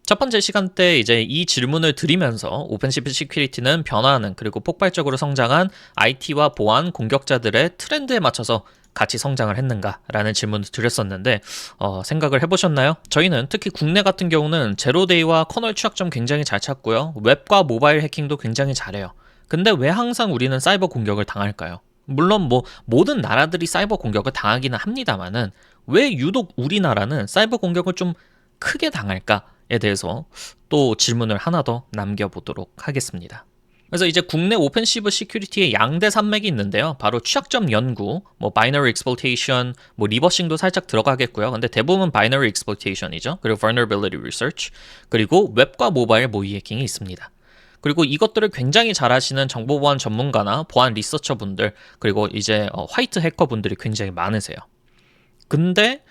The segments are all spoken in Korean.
첫 번째 시간대 이제 이 질문을 드리면서 오펜시브 시큐리티는 변화하는 그리고 폭발적으로 성장한 IT와 보안 공격자들의 트렌드에 맞춰서 같이 성장을 했는가라는 질문을 드렸었는데 생각을 해보셨나요? 저희는 특히 국내 같은 경우는 제로데이와 커널 취약점 굉장히 잘 찾고요. 웹과 모바일 해킹도 굉장히 잘해요. 근데 왜 항상 우리는 사이버 공격을 당할까요? 물론 뭐 모든 나라들이 사이버 공격을 당하기는 합니다만은 왜 유독 우리나라는 사이버 공격을 좀 크게 당할까에 대해서 또 질문을 하나 더 남겨보도록 하겠습니다. 그래서 이제 국내 오펜시브 시큐리티의 양대 산맥이 있는데요. 바로 취약점 연구, 뭐 바이너리 익스플로이테이션, 뭐 리버싱도 살짝 들어가겠고요. 근데 대부분 바이너리 익스플로이테이션이죠. 그리고 vulnerability research, 그리고 웹과 모바일 모의 해킹이 있습니다. 그리고 이것들을 굉장히 잘 하시는 정보보안 전문가나 보안 리서처분들, 그리고 이제 화이트 해커분들이 굉장히 많으세요. 근데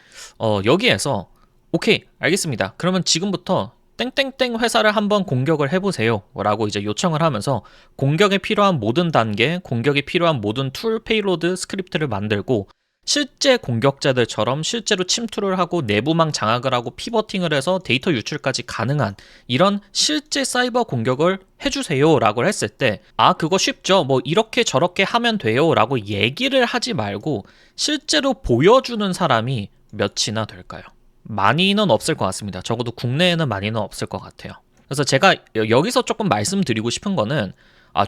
여기에서 오케이, 알겠습니다. 그러면 지금부터 땡땡땡 회사를 한번 공격을 해보세요 라고 이제 요청을 하면서 공격에 필요한 모든 단계, 공격에 필요한 모든 툴, 페이로드, 스크립트를 만들고 실제 공격자들처럼 실제로 침투를 하고 내부망 장악을 하고 피버팅을 해서 데이터 유출까지 가능한 이런 실제 사이버 공격을 해주세요 라고 했을 때 그거 쉽죠, 뭐 이렇게 저렇게 하면 돼요 라고 얘기를 하지 말고 실제로 보여주는 사람이 몇이나 될까요? 많이는 없을 것 같습니다. 적어도 국내에는 많이는 없을 것 같아요. 그래서 제가 여기서 조금 말씀드리고 싶은 거는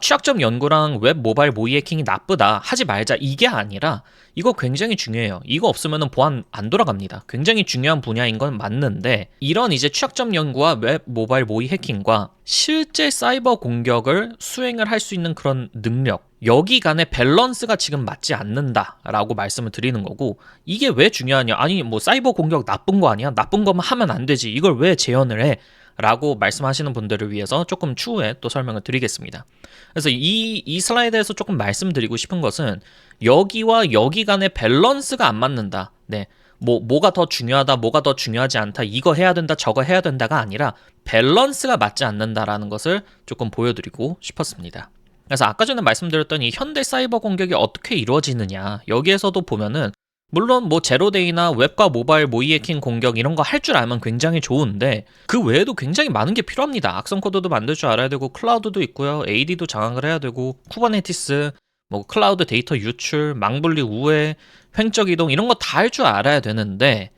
취약점 연구랑 웹 모바일 모의 해킹이 나쁘다 하지 말자 이게 아니라 이거 굉장히 중요해요. 이거 없으면 보안 안 돌아갑니다. 굉장히 중요한 분야인 건 맞는데 이런 이제 취약점 연구와 웹 모바일 모의 해킹과 실제 사이버 공격을 수행을 할 수 있는 그런 능력, 여기 간의 밸런스가 지금 맞지 않는다라고 말씀을 드리는 거고, 이게 왜 중요하냐? 아니 뭐 사이버 공격 나쁜 거 아니야? 나쁜 것만 하면 안 되지. 이걸 왜 제한을 해? 라고 말씀하시는 분들을 위해서 조금 추후에 또 설명을 드리겠습니다. 그래서 이 슬라이드에서 조금 말씀드리고 싶은 것은 여기와 여기 간의 밸런스가 안 맞는다. 네. 뭐가 더 중요하다, 뭐가 더 중요하지 않다, 이거 해야 된다, 저거 해야 된다가 아니라 밸런스가 맞지 않는다라는 것을 조금 보여드리고 싶었습니다. 그래서 아까 전에 말씀드렸던 이 현대 사이버 공격이 어떻게 이루어지느냐, 여기에서도 보면은 물론 뭐 제로데이나 웹과 모바일 모의 해킹 공격 이런 거 할 줄 알면 굉장히 좋은데 그 외에도 굉장히 많은 게 필요합니다. 악성 코드도 만들 줄 알아야 되고 클라우드도 있고요. AD도 장악을 해야 되고 쿠버네티스, 뭐 클라우드 데이터 유출, 망분리 우회, 횡적 이동 이런 거 다 할 줄 알아야 되는데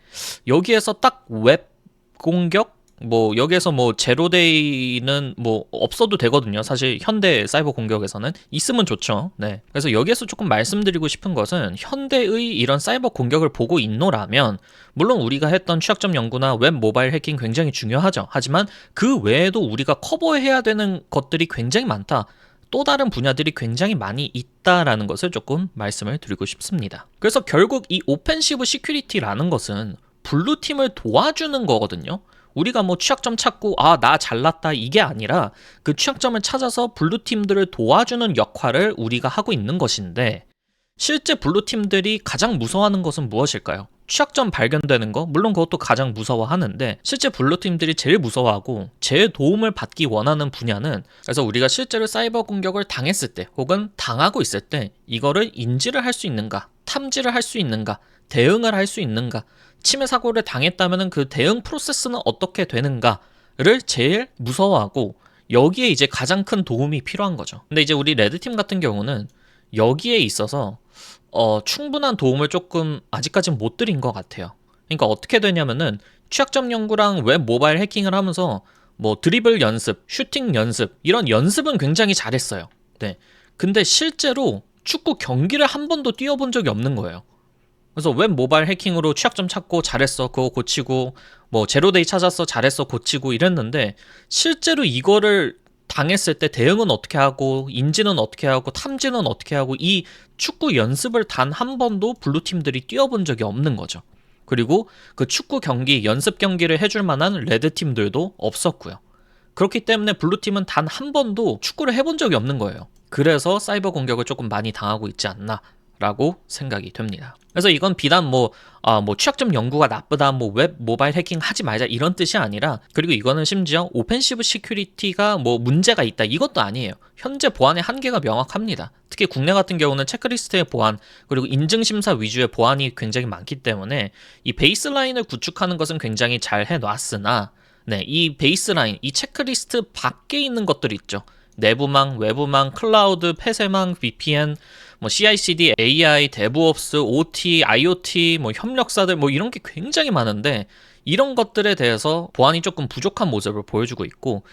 여기에서 딱 웹 공격? 뭐 여기에서 뭐 제로데이는 뭐 없어도 되거든요. 사실 현대 사이버 공격에서는 있으면 좋죠. 네. 그래서 여기에서 조금 말씀드리고 싶은 것은 현대의 이런 사이버 공격을 보고 있노라면 물론 우리가 했던 취약점 연구나 웹 모바일 해킹 굉장히 중요하죠. 하지만 그 외에도 우리가 커버해야 되는 것들이 굉장히 많다. 또 다른 분야들이 굉장히 많이 있다라는 것을 조금 말씀을 드리고 싶습니다. 그래서 결국 이 오펜시브 시큐리티라는 것은 블루팀을 도와주는 거거든요. 우리가 뭐 취약점 찾고 나 잘났다 이게 아니라 그 취약점을 찾아서 블루팀들을 도와주는 역할을 우리가 하고 있는 것인데 실제 블루팀들이 가장 무서워하는 것은 무엇일까요? 취약점 발견되는 거? 물론 그것도 가장 무서워하는데 실제 블루팀들이 제일 무서워하고 제일 도움을 받기 원하는 분야는, 그래서 우리가 실제로 사이버 공격을 당했을 때 혹은 당하고 있을 때 이거를 인지를 할 수 있는가, 탐지를 할 수 있는가, 대응을 할 수 있는가, 침해 사고를 당했다면 그 대응 프로세스는 어떻게 되는가를 제일 무서워하고 여기에 이제 가장 큰 도움이 필요한 거죠. 근데 이제 우리 레드팀 같은 경우는 여기에 있어서 충분한 도움을 조금 아직까지는 못 드린 것 같아요. 그러니까 어떻게 되냐면은 취약점 연구랑 웹 모바일 해킹을 하면서 뭐 드리블 연습, 슈팅 연습 이런 연습은 굉장히 잘했어요. 네. 근데 실제로 축구 경기를 한 번도 뛰어본 적이 없는 거예요. 그래서 웹 모바일 해킹으로 취약점 찾고 잘했어, 그거 고치고, 뭐 제로데이 찾았어, 잘했어, 고치고 이랬는데 실제로 이거를 당했을 때 대응은 어떻게 하고 인지는 어떻게 하고 탐지는 어떻게 하고 이 축구 연습을 단 한 번도 블루팀들이 뛰어본 적이 없는 거죠. 그리고 그 축구 경기, 연습 경기를 해줄 만한 레드팀들도 없었고요. 그렇기 때문에 블루팀은 단 한 번도 축구를 해본 적이 없는 거예요. 그래서 사이버 공격을 조금 많이 당하고 있지 않나 라고 생각이 됩니다. 그래서 이건 비단 뭐 취약점 연구가 나쁘다, 뭐 웹 모바일 해킹 하지 말자 이런 뜻이 아니라, 그리고 이거는 심지어 오펜시브 시큐리티가 뭐 문제가 있다 이것도 아니에요. 현재 보안의 한계가 명확합니다. 특히 국내 같은 경우는 체크리스트의 보안 그리고 인증심사 위주의 보안이 굉장히 많기 때문에 이 베이스라인을 구축하는 것은 굉장히 잘 해놨으나 네, 이 베이스라인, 이 체크리스트 밖에 있는 것들 있죠. 내부망, 외부망, 클라우드, 폐쇄망, VPN, 뭐 CI/CD, AI, 데브옵스, OT, IoT, 뭐 협력사들 뭐 이런 게 굉장히 많은데 이런 것들에 대해서 보안이 조금 부족한 모습을 보여주고 있고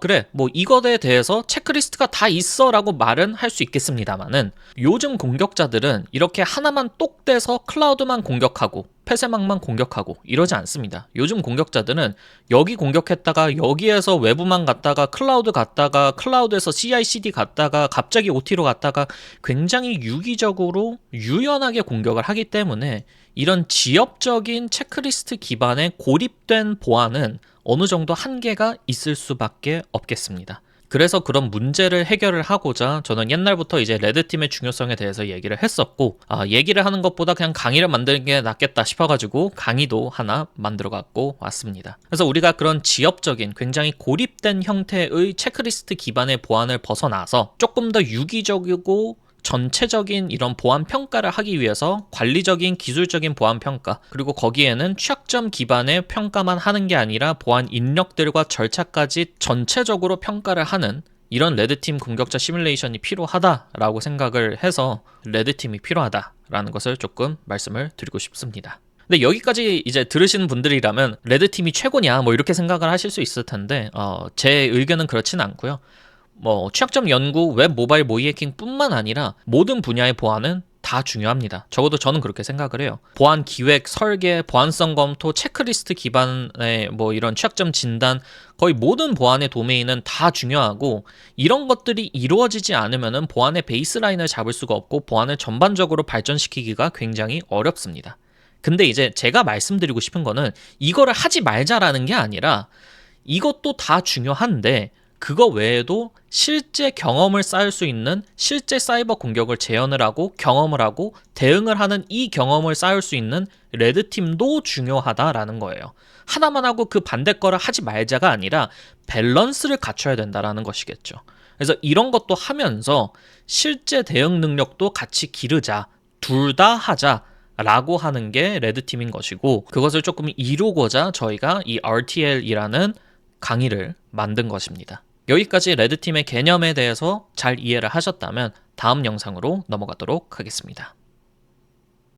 그래 뭐 이것에 대해서 체크리스트가 다 있어라고 말은 할 수 있겠습니다만은 요즘 공격자들은 이렇게 하나만 똑 떼서 클라우드만 공격하고 폐쇄망만 공격하고 이러지 않습니다. 요즘 공격자들은 여기 공격했다가 여기에서 외부만 갔다가 클라우드 갔다가 클라우드에서 CI/CD 갔다가 갑자기 OT로 갔다가 굉장히 유기적으로 유연하게 공격을 하기 때문에 이런 지역적인 체크리스트 기반의 고립된 보안은 어느 정도 한계가 있을 수밖에 없겠습니다. 그래서 그런 문제를 해결을 하고자 저는 옛날부터 이제 레드팀의 중요성에 대해서 얘기를 했었고 얘기를 하는 것보다 그냥 강의를 만드는 게 낫겠다 싶어가지고 강의도 하나 만들어 갖고 왔습니다. 그래서 우리가 그런 지역적인 굉장히 고립된 형태의 체크리스트 기반의 보안을 벗어나서 조금 더 유기적이고 전체적인 이런 보안 평가를 하기 위해서 관리적인 기술적인 보안 평가 그리고 거기에는 취약점 기반의 평가만 하는 게 아니라 보안 인력들과 절차까지 전체적으로 평가를 하는 이런 레드팀 공격자 시뮬레이션이 필요하다라고 생각을 해서 레드팀이 필요하다라는 것을 조금 말씀을 드리고 싶습니다. 근데 여기까지 이제 들으시는 분들이라면 레드팀이 최고냐 뭐 이렇게 생각을 하실 수 있을 텐데 제 의견은 그렇지는 않고요. 뭐 취약점 연구, 웹 모바일 모의 해킹뿐만 아니라 모든 분야의 보안은 다 중요합니다. 적어도 저는 그렇게 생각을 해요. 보안 기획, 설계, 보안성 검토, 체크리스트 기반의 뭐 이런 취약점 진단 거의 모든 보안의 도메인은 다 중요하고 이런 것들이 이루어지지 않으면은 보안의 베이스라인을 잡을 수가 없고 보안을 전반적으로 발전시키기가 굉장히 어렵습니다. 근데 이제 제가 말씀드리고 싶은 거는 이거를 하지 말자라는 게 아니라 이것도 다 중요한데 그거 외에도 실제 경험을 쌓을 수 있는 실제 사이버 공격을 재현을 하고 경험을 하고 대응을 하는 이 경험을 쌓을 수 있는 레드팀도 중요하다라는 거예요. 하나만 하고 그 반대 거를 하지 말자가 아니라 밸런스를 갖춰야 된다라는 것이겠죠. 그래서 이런 것도 하면서 실제 대응 능력도 같이 기르자, 둘 다 하자 라고 하는 게 레드팀인 것이고 그것을 조금 이루고자 저희가 이 RTL이라는 강의를 만든 것입니다. 여기까지 레드팀의 개념에 대해서 잘 이해를 하셨다면 다음 영상으로 넘어가도록 하겠습니다.